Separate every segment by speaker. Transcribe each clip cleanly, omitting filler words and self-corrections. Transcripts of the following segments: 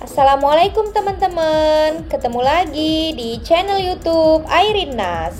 Speaker 1: Assalamualaikum teman-teman, ketemu lagi di channel YouTube Airin Nas.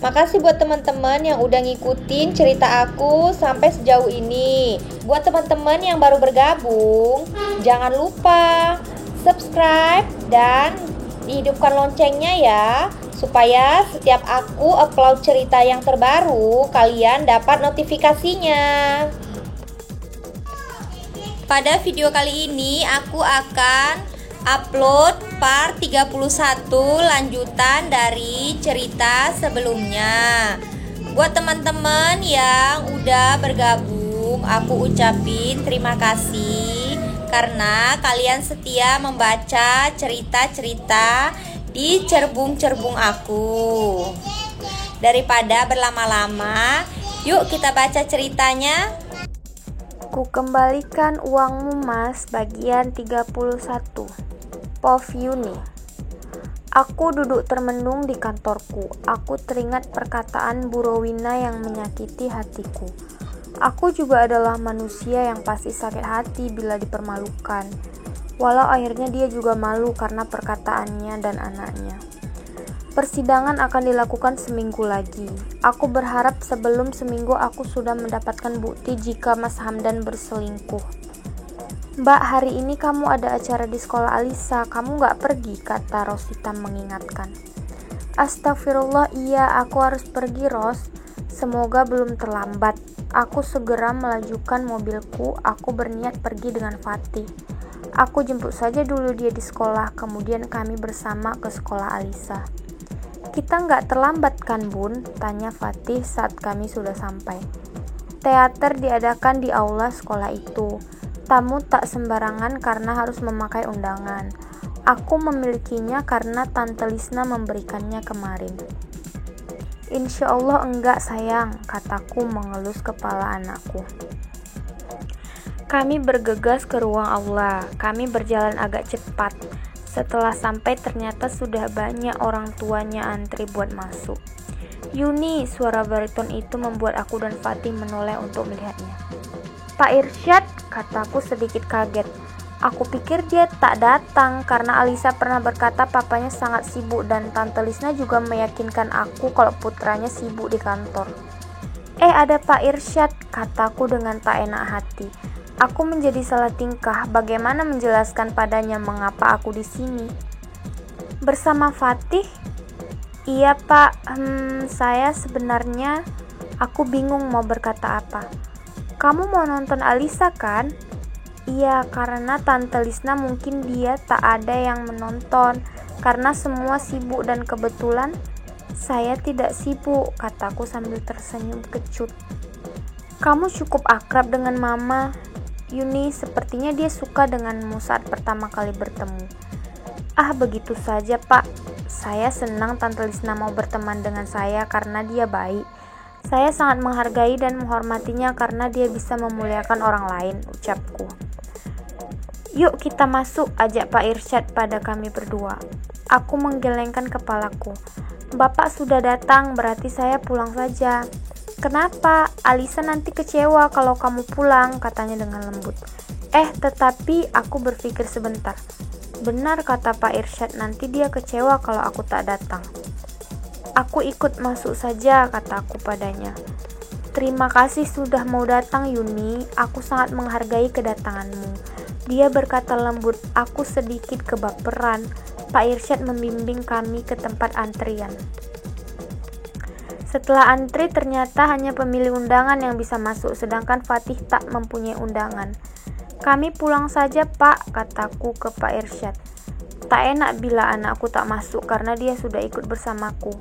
Speaker 1: Makasih buat teman-teman yang udah ngikutin cerita aku sampai sejauh ini. Buat teman-teman yang baru bergabung, jangan lupa subscribe dan dihidupkan loncengnya ya, supaya setiap aku upload cerita yang terbaru, kalian dapat notifikasinya. Pada video kali ini aku akan upload part 31 lanjutan dari cerita sebelumnya. Buat teman-teman yang udah bergabung, aku ucapin terima kasih karena kalian setia membaca cerita-cerita di cerbung-cerbung aku. Daripada berlama-lama, yuk kita baca ceritanya.
Speaker 2: Ku kembalikan uangmu mas, bagian 31. Pov Yuni. Aku duduk termenung di kantorku. Aku teringat perkataan Bu Rowina yang menyakiti hatiku. Aku juga adalah manusia yang pasti sakit hati bila dipermalukan. Walau akhirnya dia juga malu karena perkataannya dan anaknya. Persidangan akan dilakukan seminggu lagi. Aku berharap sebelum seminggu aku sudah mendapatkan bukti jika Mas Hamdan berselingkuh. Mbak, hari ini kamu ada acara di sekolah Alisa, kamu gak pergi, kata Rosita mengingatkan. Astagfirullah, iya aku harus pergi Ros. Semoga belum terlambat. Aku segera melajukan mobilku, aku berniat pergi dengan Fatih. Aku jemput saja dulu dia di sekolah, kemudian kami bersama ke sekolah Alisa. Kita nggak terlambat kan Bun? Tanya Fatih saat kami sudah sampai. Teater diadakan di aula sekolah itu. Tamu tak sembarangan karena harus memakai undangan. Aku memilikinya karena Tante Lisna memberikannya kemarin. Insya Allah enggak sayang, kataku mengelus kepala anakku. Kami bergegas ke ruang aula. Kami berjalan agak cepat. Setelah sampai ternyata sudah banyak orang tuanya antri buat masuk. Yuni, suara bariton itu membuat aku dan Fatih menoleh untuk melihatnya. Pak Irsyad, kataku sedikit kaget. Aku pikir dia tak datang karena Alisa pernah berkata papanya sangat sibuk dan Tante Lisna juga meyakinkan aku kalau putranya sibuk di kantor. Ada Pak Irsyad, kataku dengan tak enak hati. Aku menjadi salah tingkah, bagaimana menjelaskan padanya mengapa aku di sini? Bersama Fatih? Iya Pak, saya sebenarnya, aku bingung mau berkata apa. Kamu mau nonton Alisa kan? Iya, karena Tante Lisna mungkin dia tak ada yang menonton, karena semua sibuk dan kebetulan saya tidak sibuk, kataku sambil tersenyum kecut. Kamu cukup akrab dengan Mama. Yuni, sepertinya dia suka denganmu saat pertama kali bertemu. Begitu saja Pak. Saya senang Tante Lisna mau berteman dengan saya karena dia baik. Saya sangat menghargai dan menghormatinya karena dia bisa memuliakan orang lain, ucapku. Yuk kita masuk, ajak Pak Irsyad pada kami berdua. Aku menggelengkan kepalaku. Bapak sudah datang, berarti saya pulang saja. Kenapa? Alisa nanti kecewa kalau kamu pulang, katanya dengan lembut. Tetapi aku berpikir sebentar. Benar kata Pak Irsyad, nanti dia kecewa kalau aku tak datang. Aku ikut masuk saja, kataku padanya. Terima kasih sudah mau datang Yuni, aku sangat menghargai kedatanganmu. Dia berkata lembut, aku sedikit kebaperan. Pak Irsyad membimbing kami ke tempat antrian. Setelah antri ternyata hanya pemilik undangan yang bisa masuk, sedangkan Fatih tak mempunyai undangan. Kami pulang saja Pak, kataku ke Pak Irsyad. Tak enak bila anakku tak masuk karena dia sudah ikut bersamaku.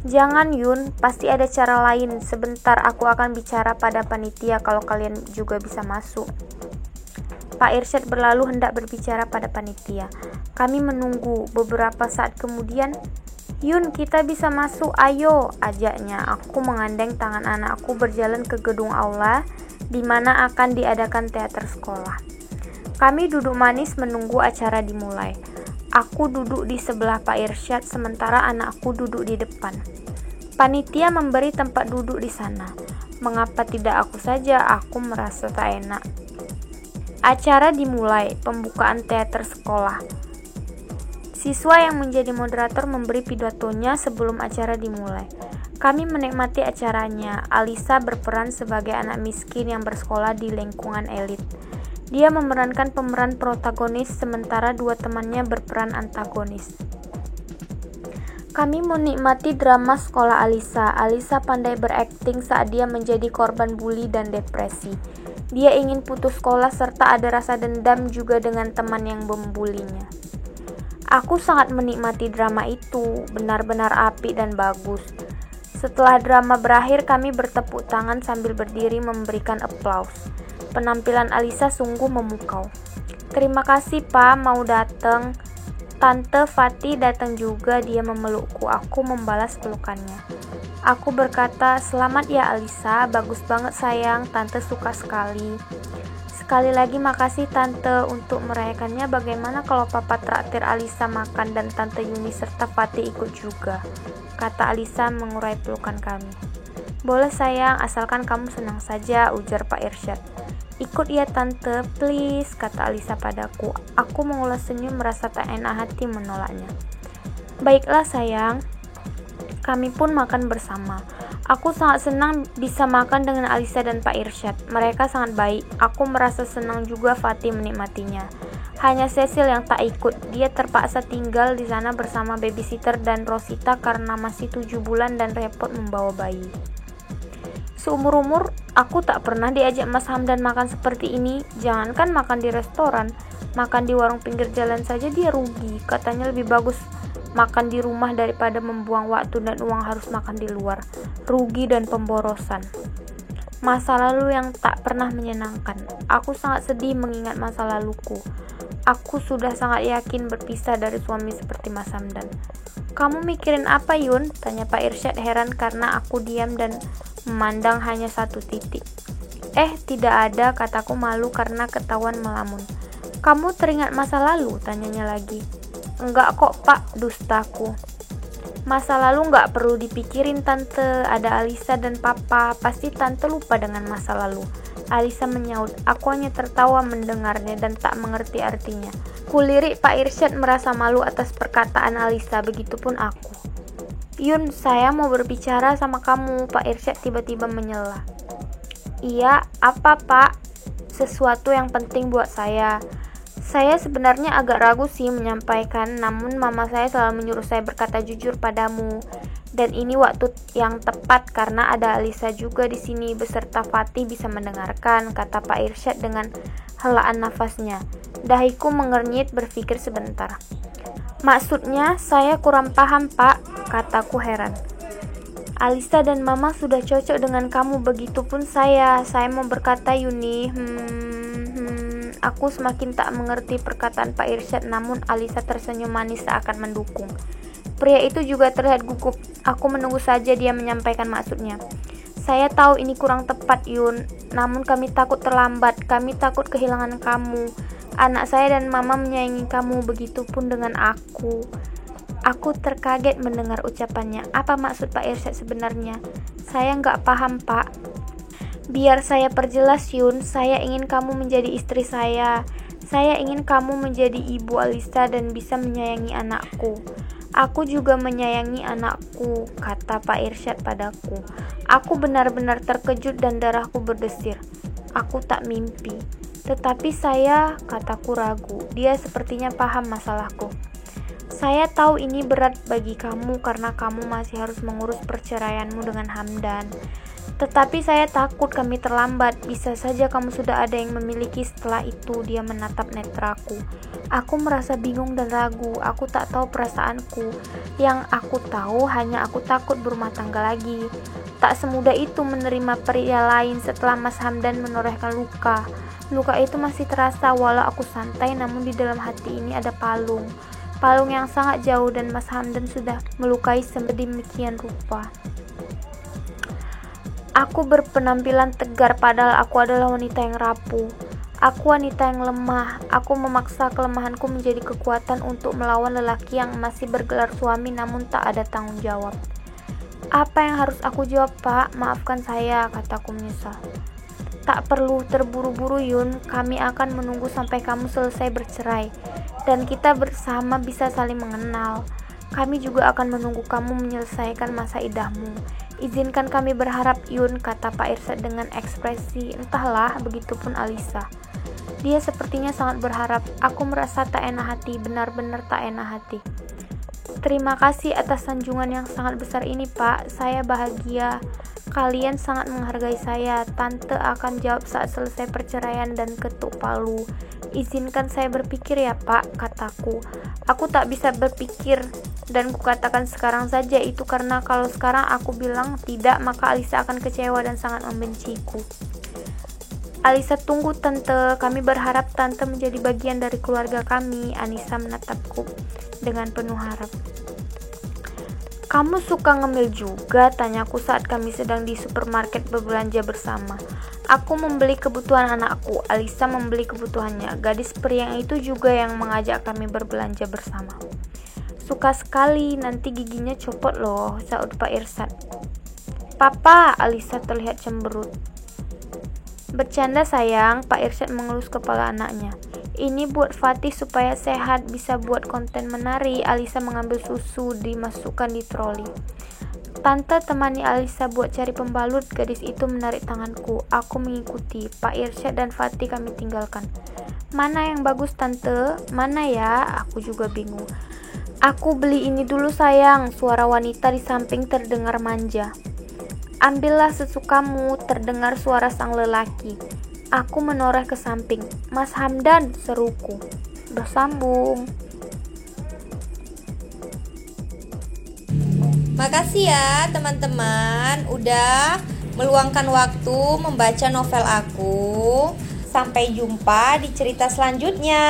Speaker 2: Jangan Yun, pasti ada cara lain. Sebentar aku akan bicara pada panitia kalau kalian juga bisa masuk. Pak Irsyad berlalu hendak berbicara pada panitia. Kami menunggu. Beberapa saat kemudian, Yun, kita bisa masuk, ayo, ajaknya. Aku mengandeng tangan anakku berjalan ke gedung aula di mana akan diadakan teater sekolah. Kami duduk manis menunggu acara dimulai. Aku duduk di sebelah Pak Irsyad sementara anakku duduk di depan. Panitia memberi tempat duduk di sana. Mengapa tidak aku saja? Aku merasa tak enak. Acara dimulai, pembukaan teater sekolah. Siswa yang menjadi moderator memberi pidatonya sebelum acara dimulai. Kami menikmati acaranya. Alisa berperan sebagai anak miskin yang bersekolah di lingkungan elit. Dia memerankan pemeran protagonis, sementara dua temannya berperan antagonis. Kami menikmati drama sekolah Alisa. Alisa pandai berakting saat dia menjadi korban bully dan depresi. Dia ingin putus sekolah serta ada rasa dendam juga dengan teman yang membulinya. Aku sangat menikmati drama itu, benar-benar apik dan bagus. Setelah drama berakhir, kami bertepuk tangan sambil berdiri memberikan aplaus. Penampilan Alisa sungguh memukau. Terima kasih Pak, mau datang. Tante Fatih datang juga, dia memelukku. Aku membalas pelukannya. Aku berkata, selamat ya Alisa, bagus banget sayang, Tante suka sekali. Sekali lagi makasih Tante, untuk merayakannya bagaimana kalau Papa traktir Alisa makan dan Tante Yuni serta Fatih ikut juga, kata Alisa mengurai pelukan kami. Boleh sayang, asalkan kamu senang saja, ujar Pak Irsyad. Ikut ya Tante, please, kata Alisa padaku. Aku mengulas senyum merasa tak enak hati menolaknya. Baiklah sayang, kami pun makan bersama. Aku sangat senang bisa makan dengan Alisa dan Pak Irsyad. Mereka sangat baik. Aku merasa senang juga Fatih menikmatinya. Hanya Cecil yang tak ikut. Dia terpaksa tinggal di sana bersama babysitter dan Rosita karena masih 7 bulan dan repot membawa bayi. Seumur-umur, aku tak pernah diajak Mas Hamdan makan seperti ini. Jangankan makan di restoran, makan di warung pinggir jalan saja dia rugi. Katanya lebih bagus makan di rumah daripada membuang waktu dan uang harus makan di luar. Rugi dan pemborosan. Masa lalu yang tak pernah menyenangkan. Aku sangat sedih mengingat masa laluku. Aku sudah sangat yakin berpisah dari suami seperti Mas Hamdan. Kamu mikirin apa Yun? Tanya Pak Irsyad heran karena aku diam dan memandang hanya satu titik. Tidak ada, kataku malu karena ketahuan melamun. Kamu teringat masa lalu? Tanyanya lagi. Enggak kok Pak, dustaku. Masa lalu enggak perlu dipikirin Tante, ada Alisa dan Papa, pasti Tante lupa dengan masa lalu. Alisa menyaut, aku hanya tertawa mendengarnya dan tak mengerti artinya. Kulirik Pak Irsyad merasa malu atas perkataan Alisa, begitupun aku. Yun, saya mau berbicara sama kamu, Pak Irsyad tiba-tiba menyela. Iya, apa Pak? Sesuatu yang penting buat saya. Saya sebenarnya agak ragu sih menyampaikan, namun mama saya selalu menyuruh saya berkata jujur padamu. Dan ini waktu yang tepat karena ada Alisa juga di sini beserta Fatih bisa mendengarkan, kata Pak Irsyad dengan helaan nafasnya. Dahiku mengernyit berpikir sebentar. Maksudnya saya kurang paham Pak, kataku heran. Alisa dan mama sudah cocok dengan kamu, begitupun saya mau berkata Yuni, Aku semakin tak mengerti perkataan Pak Irsyad, namun Alisa tersenyum manis seakan mendukung. Pria itu juga terlihat gugup. Aku menunggu saja dia menyampaikan maksudnya. Saya tahu ini kurang tepat Yun, namun kami takut terlambat, kami takut kehilangan kamu. Anak saya dan mama menyayangi kamu, begitupun dengan aku. Aku terkaget mendengar ucapannya. Apa maksud Pak Irsyad sebenarnya? Saya nggak paham Pak. Biar saya perjelas Yun, saya ingin kamu menjadi istri saya. Saya ingin kamu menjadi ibu Alisa dan bisa menyayangi anakku. Aku juga menyayangi anakku, kata Pak Irsyad padaku. Aku benar-benar terkejut dan darahku berdesir. Aku tak mimpi. Tetapi saya, kataku ragu. Dia sepertinya paham masalahku. Saya tahu ini berat bagi kamu karena kamu masih harus mengurus perceraianmu dengan Hamdan. Tetapi saya takut kami terlambat. Bisa saja kamu sudah ada yang memiliki setelah itu. Dia menatap netraku. Aku merasa bingung dan ragu. Aku tak tahu perasaanku. Yang aku tahu hanya aku takut berumah tangga lagi. Tak semudah itu menerima pria lain setelah Mas Hamdan menorehkan luka. Luka itu masih terasa walau aku santai, namun di dalam hati ini ada palung. Palung yang sangat jauh dan Mas Hamdan sudah melukai sedemikian rupa. Aku berpenampilan tegar padahal aku adalah wanita yang rapuh. Aku wanita yang lemah. Aku memaksa kelemahanku menjadi kekuatan untuk melawan lelaki yang masih bergelar suami namun tak ada tanggung jawab. Apa yang harus aku jawab, Pak? Maafkan saya, kataku menyesal. Tak perlu terburu-buru, Yun. Kami akan menunggu sampai kamu selesai bercerai, dan kita bersama bisa saling mengenal. Kami juga akan menunggu kamu menyelesaikan masa idahmu. Izinkan kami berharap, Yun, kata Pak Irsyad dengan ekspresi entahlah, begitupun Alisa. Dia sepertinya sangat berharap. Aku merasa tak enak hati, benar-benar tak enak hati. Terima kasih atas sanjungan yang sangat besar ini, Pak. Saya bahagia. Kalian sangat menghargai saya. Tante akan jawab saat selesai perceraian dan ketuk palu. Izinkan saya berpikir ya, Pak, kataku. Aku tak bisa berpikir dan kukatakan sekarang saja itu karena kalau sekarang aku bilang tidak, maka Alisa akan kecewa dan sangat membenciku. Alisa, tunggu Tante. Kami berharap Tante menjadi bagian dari keluarga kami. Anissa menatapku dengan penuh harap. Kamu suka ngemil juga? Tanyaku saat kami sedang di supermarket berbelanja bersama. Aku membeli kebutuhan anakku, Alisa membeli kebutuhannya. Gadis periang itu juga yang mengajak kami berbelanja bersama. Suka sekali, nanti giginya copot loh, saud Pak Irsyad. Papa, Alisa terlihat cemberut. Bercanda sayang, Pak Irsyad mengelus kepala anaknya. Ini buat Fatih supaya sehat, bisa buat konten menarik. Alisa mengambil susu, dimasukkan di troli. Tante temani Alisa buat cari pembalut. Gadis itu menarik tanganku. Aku mengikuti. Pak Irsyad dan Fatih kami tinggalkan. Mana yang bagus Tante? Mana ya? Aku juga bingung. Aku beli ini dulu sayang. Suara wanita di samping terdengar manja. Ambillah sesukamu, terdengar suara sang lelaki. Aku menoreh ke samping. Mas Hamdan, seruku. Bersambung.
Speaker 1: Makasih ya teman-teman udah meluangkan waktu membaca novel aku. Sampai jumpa di cerita selanjutnya.